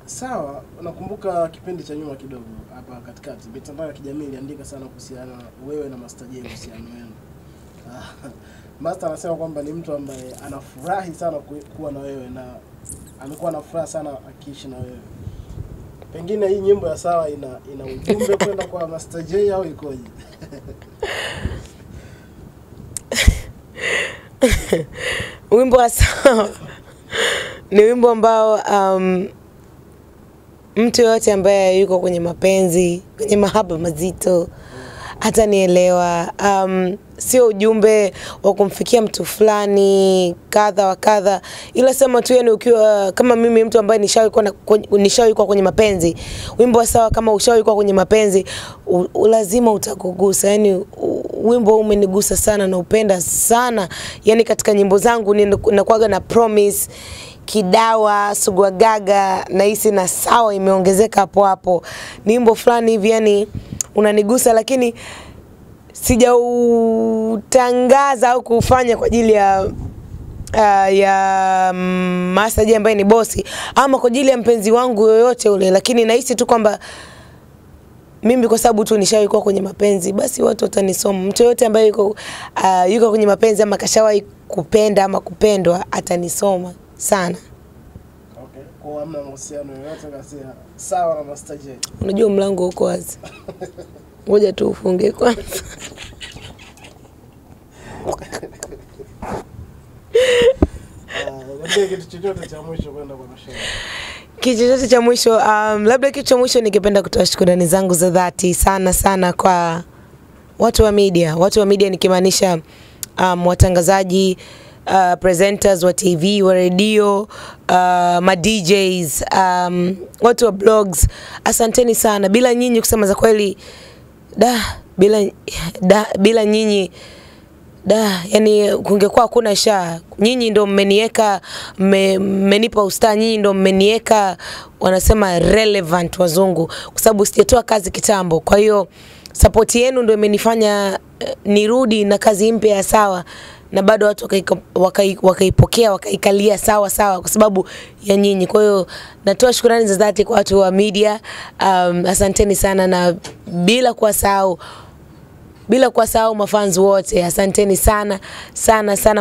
Sawa, nakumbuka kipindi cha nyuma kidogo hapa katikati mitandao ya kijamii iliandika sana kuhusiana wewe na Master J uhusiano wenu. Master anasema kwamba ni mtu ambaye anafurahi sana kuwa na wewe na amekuwa na furaha sana akiishi na wewe. Pengine hii nyimbo ya Sawa ina ujumbe kwenda kwa Master J au ikoje? Wimbo wa Sawa ni wimbo ambao mtu yote ambaye yuko kwenye mapenzi, kwenye mahaba mazito hata nielewa. Sio ujumbe wa kumfikia mtu fulani kadha wa kadha, ila sema tu yani ukiwa kama mimi mtu ambaye nishawahi kuwa kwenye mapenzi, wimbo wa Sawa kama ushawahi kuwa kwenye mapenzi lazima utakugusa. Yani wimbo umenigusa sana na upenda sana. Yani katika nyimbo zangu ninakuaga na Promise, Kidawa, Sugwagaga na hisi na Sawa imeongezeka hapo hapo. Ni wimbo fulani hivi yani unanigusa, lakini sijautangaza au kufanya kwa ajili ya Master J ambaye ni bosi ama kwa ajili ya mpenzi wangu yoyote ule, lakini nahisi tu kwamba mimi kwa sababu tu nishawahi kuwa kwenye mapenzi basi watu watanisoma. Mtu yote ambaye yuko kwenye mapenzi ama kashawahi kupenda ama kupendwa atanisoma sana. Okay, kwa hamna mahusiano yoyote kati ya Sawa na Master J. Unajua mlango uko wazi. Ngoja tu ufunge kwanza. Kitu chochote cha mwisho kwenda kwa mashauri. Kitu chochote cha mwisho, labda kitu cha mwisho ningependa kutoa shukrani zangu za dhati sana kwa watu wa media. Watu wa media nikimaanisha watangazaji, presenters wa TV, wa radio, ma DJs, watu wa blogs. Asanteni sana. Bila nyinyi kusema za kweli bila nyinyi yani kungekuwa hakuna Shaa. Nyinyi ndio mmeniweka, mmenipa ustaa, nyinyi ndio mmeniweka wanasema relevant wazungu, kwa sababu sijatoa kazi kitambo. Kwa hiyo support yenu ndio imenifanya nirudi na kazi mpya ya Sawa, na bado watu wakaipokea wakaikalia sawa kwa sababu ya nyinyi. Kwa hiyo natoa shukrani za dhati kwa watu wa media. Asanteni sana, na bila kuwasahau mafans wote. Asanteni sana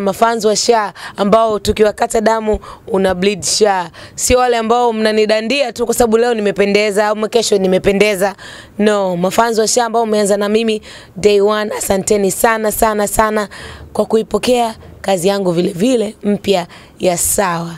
mafans wa Shaa ambao tukiwakata damu una bleed Shaa. Sio wale ambao mnanidandia tu kwa sababu leo nimependeza au kesho nimependeza. No, mafans wa Shaa ambao umeanza na mimi day one, asanteni sana kwa kuipokea kazi yangu vile mpya ya Sawa.